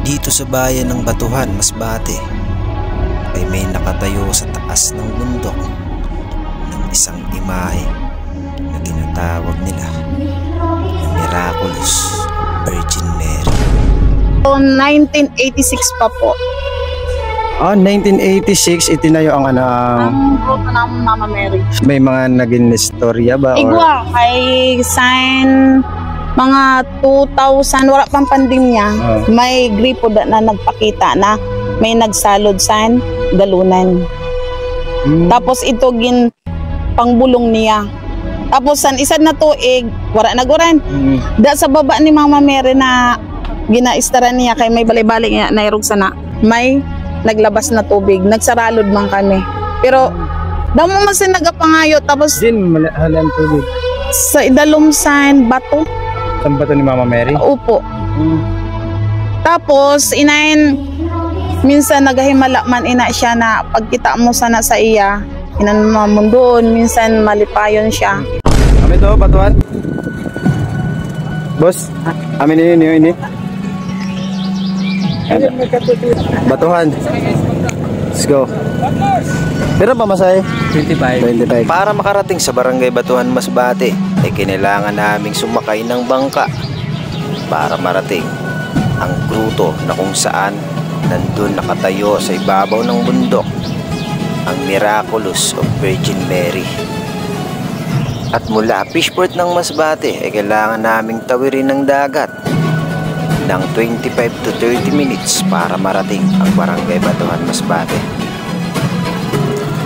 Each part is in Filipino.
Dito sa bayan ng Batuhan, Masbate, ay may nakatayo sa taas ng bundok ng isang imahe na tinatawag nila na Miraculous Virgin Mary. 1986 pa po. 1986 itinayo ang Ang grupo ng Mama Mary. may mga naging istorya ba? Igwa kay sign mga 2000 wala pang pandemya. May gripo na nagpakita na may nagsalod sign dalunan. Tapos ito gin pangbulong niya. Tapos san isa na tuig wala naguran. Da sa baba ni Mama Mary na ginaistara niya kay may bali-bali nga nairog sana. May naglabas na tubig, nagsaralod man kami. Pero damo man sin nagapangayo tapos Din halan tubig. sa idalumsan bato. Saan ba to ni Mama Mary? Upo. Tapos inain minsan nagahimala man ina siya na pagkita mo sana sa iya inan mamundon minsan malipayon siya. Kami to, Batuhan. Boss, amin ini. Batuhan. Let's go. Pero pamasahe? 25. Para makarating sa barangay Batuhan, Masbate, ay kinailangan naming sumakay ng bangka para marating ang gruto na kung saan nandun nakatayo sa ibabaw ng bundok ang Miraculous of Virgin Mary. At mula Fishport ng Masbate ay kailangan naming tawirin ng dagat ng 25 to 30 minutes para marating ang barangay Batuhan, Masbate.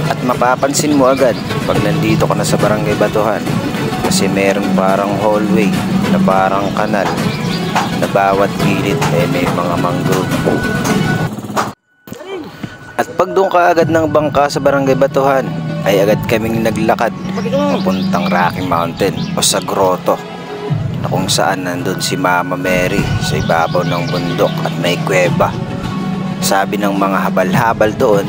At mapapansin mo agad pag nandito ka na sa barangay Batuhan kasi meron parang hallway na parang kanal na bawat gilid ay may mga mangrove. At pag doon ka agad ng bangka sa barangay Batuhan ay agad kaming naglakad papuntang Rocky Mountain o sa grotto na kung saan nandun si Mama Mary sa ibabaw ng bundok at may kuweba. Sabi ng mga habal-habal doon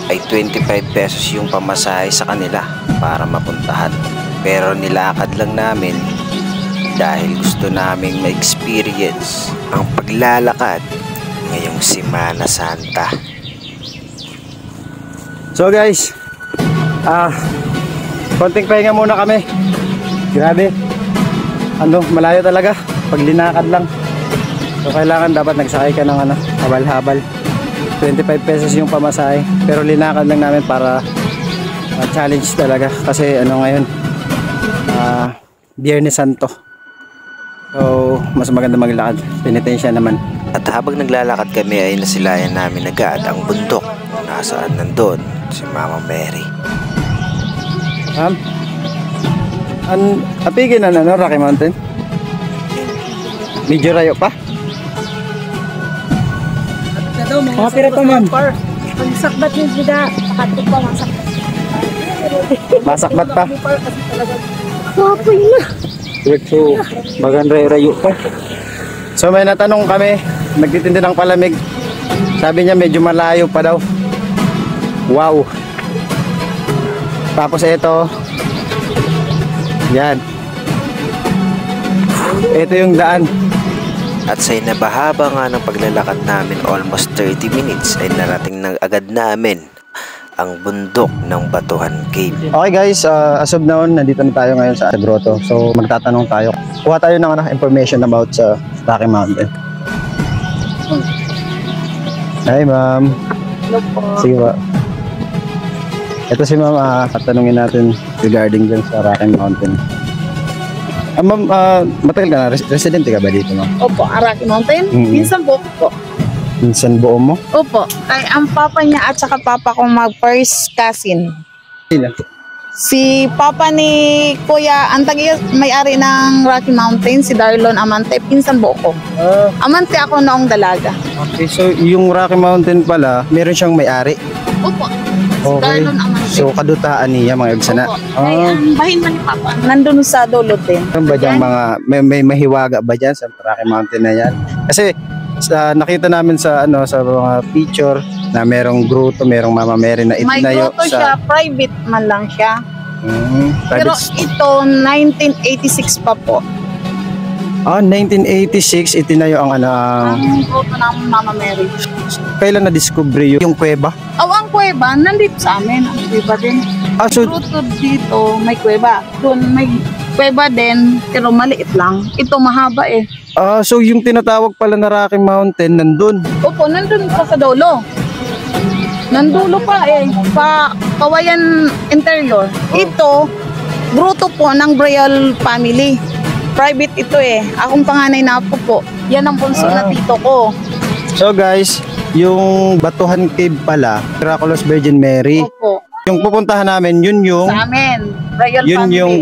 ay 25 pesos yung pamasahe sa kanila para mapuntahan. Pero nilakad lang namin dahil gusto naming ma-experience ang paglalakad ngayong Semana Santa. So guys, konting pahinga muna kami. Grabe. Malayo talaga pag linakad lang. So kailangan dapat nagsakay ka ng habal-habal. 25 pesos yung pamasahe. Pero linakad lang namin para challenge talaga kasi ngayon Biyernes Santo. So mas maganda maglakad. Penitensya naman. At habang naglalakad kami ay nasilayan namin agad ang bundok nasaan nandun si Mama Mary. Apigin na Rocky Mountain? Medyo rayo pa? Mga pira pa man. Pagsakbat ni Jida, pakatok pa masakbat. Masakbat pa? Wapoy na. So, bagan rayo pa. So may natanong kami, nagtitindi ng palamig. Sabi niya medyo malayo pa daw. Wow. Tapos ito, yan. Ito yung daan. At sa inabahaba nga ng paglalakad namin almost 30 minutes ay narating na agad namin ang bundok ng Batuhan Cave. Okay guys, as of now, nandito na tayo ngayon sa grotto. So magtatanong tayo. Kuha tayo ng information about sa Rocky Mountain. Hi ma'am. Hello po. Sige ba. Ito si ma'am, tatanungin natin regarding dun sa Rocky Mountain. Ma'am, matagal ka na? Residente ka ba dito ma'am? Opo, Rocky Mountain? Minsan po. Minsan buo mo? Opo, ay ang papa niya at saka papa ko mag-first cousin. Sino? Si papa ni Kuya, ang may-ari ng Rocky Mountain, si Darlon Amante, pinsan buo ko. Amante ako noong dalaga. Okay, so yung Rocky Mountain pala, meron siyang may-ari? Opo, si Okay. Darlon Amante. So kadutaan niya mga ibsana? Opo, ay ang bahin man ni papa, nandun sa dulo din. Ano ba dyan mga, may mahiwaga ba dyan sa Rocky Mountain na yan? Kasi nakita namin sa sa mga picture na merong gruto, merong Mama Mary na May itinayo grotto siya, private man lang siya. Pero private. ito, 1986 pa po. 1986 itinayo ang ano. Ang grotto ng Mama Mary. Kailan na-discover yung kuweba? Ang kuweba, nandito sa amin. Ang kuweba din. So, Grotto dito, may kuweba. Doon may kuweba din, pero maliit lang. Ito mahaba eh. so yung tinatawag pala na Rocky Mountain nandun. Opo, nandun pa sa dulo. Nandulo pa eh, pa Kawayan Interior. Ito, grotto po ng Royal Family. Private ito eh. Akong panganay na po. Yan ang bunso na tito ko. So guys, yung Batuhan Cave pala, Miraculous Virgin Mary. Opo. Yung pupuntahan namin, yun yung Sa amin, Royal yun Family. yung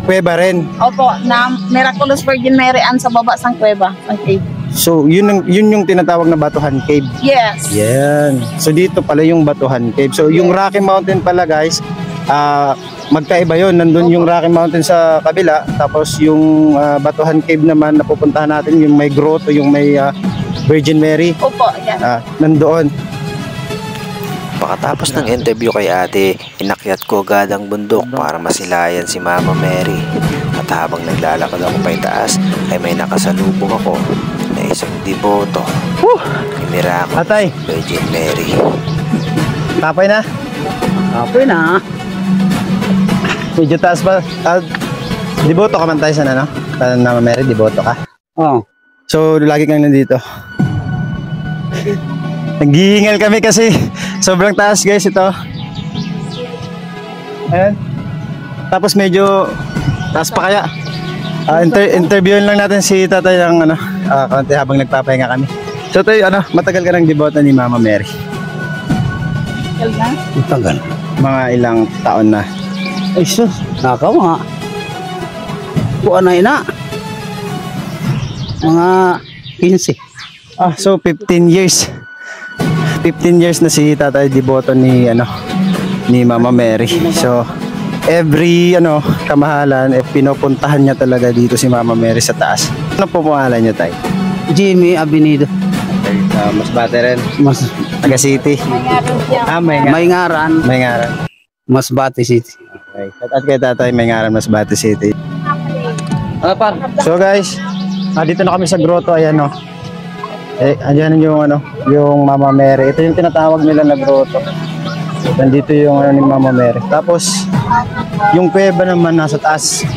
kuweba rin. Opo, na Miraculous Virgin Mary ang sa baba sang kuweba, sang cave. So yun yung tinatawag na Batuhan Cave. Yes. Yan. So dito pala yung Batuhan Cave. So yung Rocky Mountain pala guys, magkaiba yun. Nandun yung Rocky Mountain sa kabila. Tapos yung Batuhan Cave naman na pupuntahan natin, yung may grotto, yung may Virgin Mary. Opo, yan. Nandoon. Pagkatapos ng interview kay ate, inakyat ko agad ang bundok para masilayan si Mama Mary. At habang naglalakad ako pa itaas, ay may nakasalubong ako na isang deboto ni Miraculous Atay, Virgin Mary. tapay na. Opo na. Medyo taas pa. Deboto ka man tayo sa ano? Mama Mary, deboto ka. Oo. So lagi kang nandito. Naghihingal kami kasi sobrang taas guys ito. Ayan. Tapos medyo taas pa kaya. Interviewin lang natin si tatay ng ano, konti habang nagpapahinga kami. So tayo matagal ka ng deboto ni Mama Mary. Yan na. Tagal. Mga ilang taon na. Ay sus, nakaw nga. Kuha na ina. Mga 15. So 15 years. 15 years na si tatay deboto ni ni Mama Mary. So every kamahalan pinupuntahan niya talaga dito si Mama Mary sa taas. Ano po pangalan niyo tay? Jimmy Abinido. Masbate rin. Mas Taga City. may ngaran. May ngaran. Masbate City. Okay. At kay tatay may ngaran Masbate City. Par. So guys, dito na kami sa grotto, ayan andyan yung Mama Mary. Ito yung tinatawag nila na grotto. Nandito yung ni Mama Mary. Tapos yung kuweba naman nasa taas.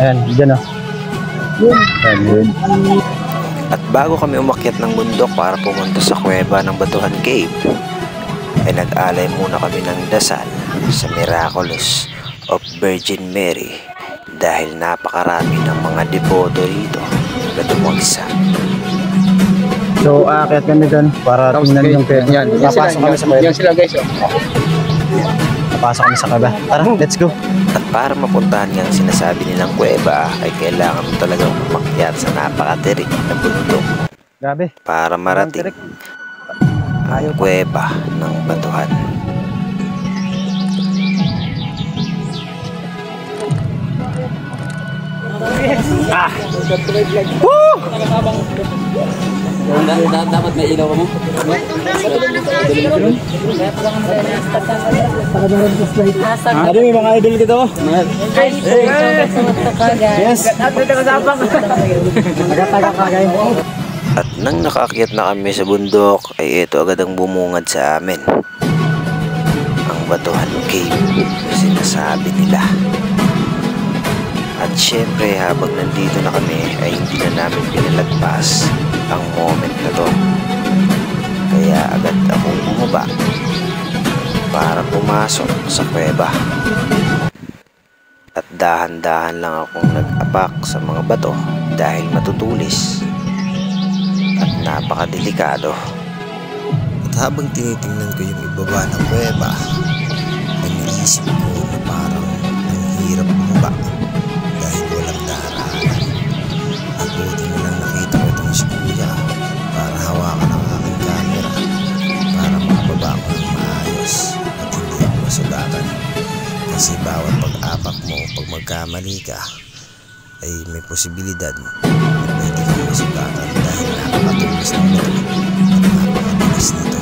Ayan, diyan Ayan. At bago kami umakyat ng bundok para pumunta sa kuweba ng Batuhan Cave, ay nag-alay muna kami ng dasal sa Miraculous of Virgin Mary dahil napakarami ng mga deboto rito na dumagsa. So aakyat kami doon para tingnan yung kuweba. Papasok kami sa kuweba. Yan sila guys. Papasok kami sa kuweba. Tara, let's go. At para mapuntahan niyang sinasabi nilang kuweba ay kailangan mo talagang umakyat sa napakatirik na bundok Grabe. para marating ang kuweba ng Batuhan. Dapat may ilaw mo. Ano may mga idol dito? Yes. At nang nakaakyat na kami sa bundok ay ito agad ang bumungad sa amin. Ang Batuhan Cave na sinasabi nila. At syempre habang nandito na kami ay hindi na namin pinalagpas ang moment na to. Kaya agad akong bumaba para pumasok sa kuweba. At dahan-dahan lang akong nag-apak sa mga bato dahil matutulis at napakadelikado. At habang tinitingnan ko yung ibaba ng kuweba ay naisip ko na parang ang hirap bumaba dahil walang darahan. At buti na lang nakita ko itong si Kuya para hawakan ang aking camera para makababa ko ng maayos at hindi ako masugatan. Kasi bawat pag-apak mo pag magkamali ka ay may posibilidad na pwede kang masugatan dahil napakatulis ng bato at napakatulis nito.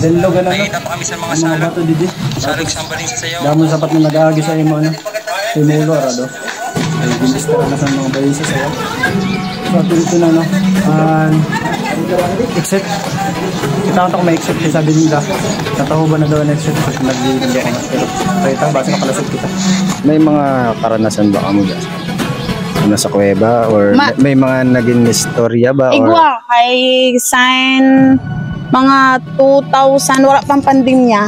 Sinlog ano. Nakita pa kami sa mga Mga salog. bato didi. Salog sambalin sa sayaw. Damo sapat na nag-aagi sa imo ano. Simulo arado. Ay ginistara na sa mga bayi sa sayo. So dito na no. Exit. Kita ko may exit sa sabi nila. Nataho ba na daw ang exit sa nag-video ko na. Pero kita base na kalasot kita. May mga karanasan ba kamo diyan? Nasa kuweba or may mga naging istorya ba or Igwa kay sign mga 2000 wala pang pandemya.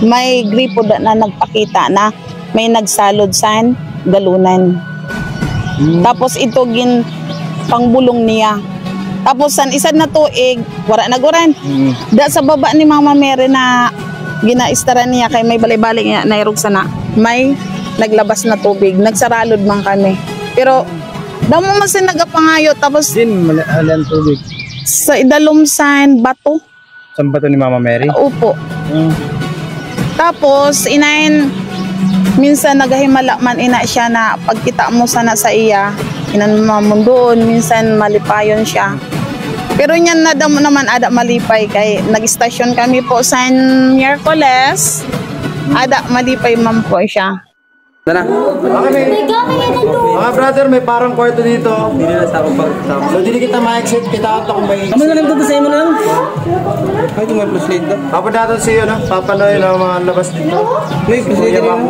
May gripo na nagpakita na may nagsalod sign galunan. Tapos ito gin pangbulong niya. Tapos san isa na tuig wala naguran. Da sa baba ni Mama Mary na ginaistaran niya kay may balay-balay niya nairog sana. May naglabas na tubig, nagsaralod man kami. Pero damo man sin nagapangayo tapos din malan tubig. sa idalumsan bato. Saan ba to ni Mama Mary? Upo. Tapos inain minsan nagahimala man ina siya na pagkita mo sana sa iya inan mamundoon minsan malipayon siya. Pero niyan na damo naman ada malipay kay nag-station kami po sa Miyerkules. Ada malipay man po siya. Okay, mga brother, may parang kwarto dito. Hindi na sa akong pagtama. So, hindi kita ma-exit. Kita kung may... Kamu na lang dito sa imo lang. Ay, kung may plus late na. Papadatan siya, no? Papanoy na mga labas dito. May plus late na.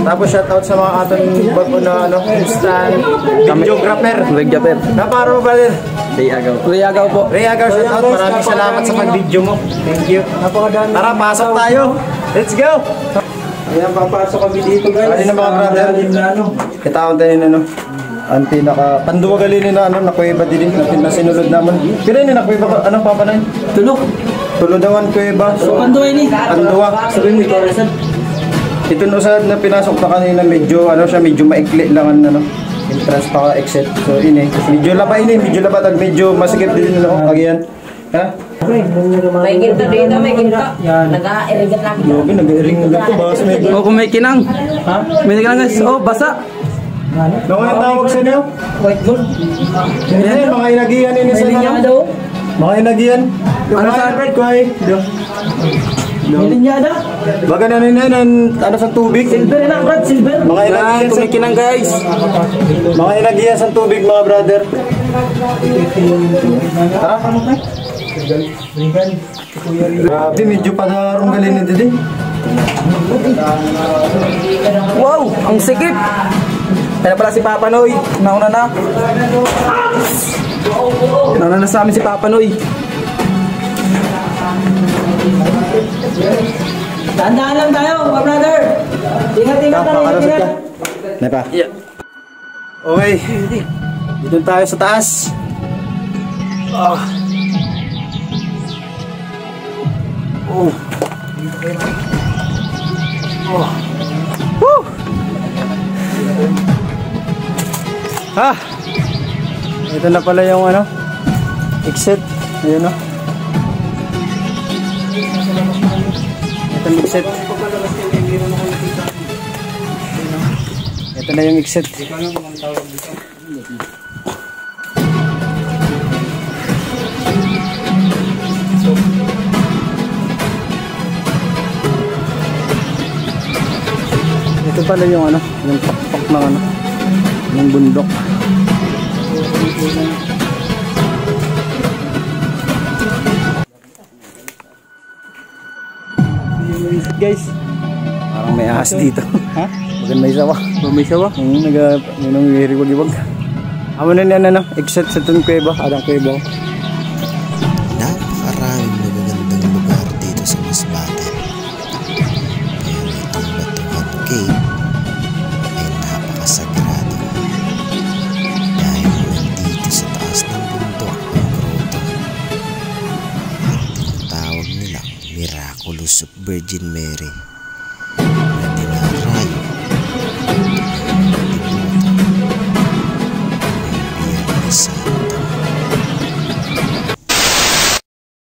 Tapos shoutout sa mga aton bago na, ano, instant videographer. Videographer. Naparo, brother. Rayagaw po. Rayagaw, shoutout. Maraming salamat sa pag-video mo. Thank you. Tara, pasok tayo. Let's go! Ayan, papasok kami dito guys. Ano na mga brother? Kita ko tayo na ang pinaka panduwagalin na na kuweba din na sinulod naman. Pero yun na kuweba ka, anong papanay? Tuludawan kuweba. So, Panduwa ini. Panduwa. Sabihin mo ito, Resan. Ito no sa na pinasok na kanina medyo medyo maikli lang ang entrance pa exit. So ini medyo laba medyo masikip din kagyan. Ha? May ginto dito, may ginto. Nag-a-irigat lang. Yogi nag-iring na to basta may. Oh, kung may kinang. Ha? May kinang guys. Oh, basa. Ano ang tawag sa inyo? White gold. Hindi, mga inagihan ini sa Linya ano? daw. Mga inagihan. Ano sa red ko ay? Linya daw. Baga na ano sa tubig? Silver na, Brad, silver. Mga inagihan sa kinang guys. Mga inagihan sa tubig mga brother. Tara, ano kayo? Grabe, medyo padarong galin nito din. Wow, ang sikip. Kaya pala si Papa Noy. Nauna na. Nauna na sa amin si Papa Noy. Tandaan lang tayo, mga brother. Ingat-ingat na rin, ingat. Napa? Okay. Dito tayo sa taas. Oh. Woo! Ito na pala yung exit. Ayun o. Ito yung exit. Ito na yung exit. Ito pala yung yung pakpak ng ng bundok. Guys, parang may ahas dito. Ha? Maganda may sawa. May sawa? Nag-iwag-iwag. Amo na yan exit sa itong kuweba, adang kuweba. Napakaraming magagandang lugar dito sa Masbate. Pero itong Batuhan Cave ay napakasagrado. Dahil nandito sa taas ng bundok ang grotto. At tinatawag nilang Miraculous of Virgin Mary.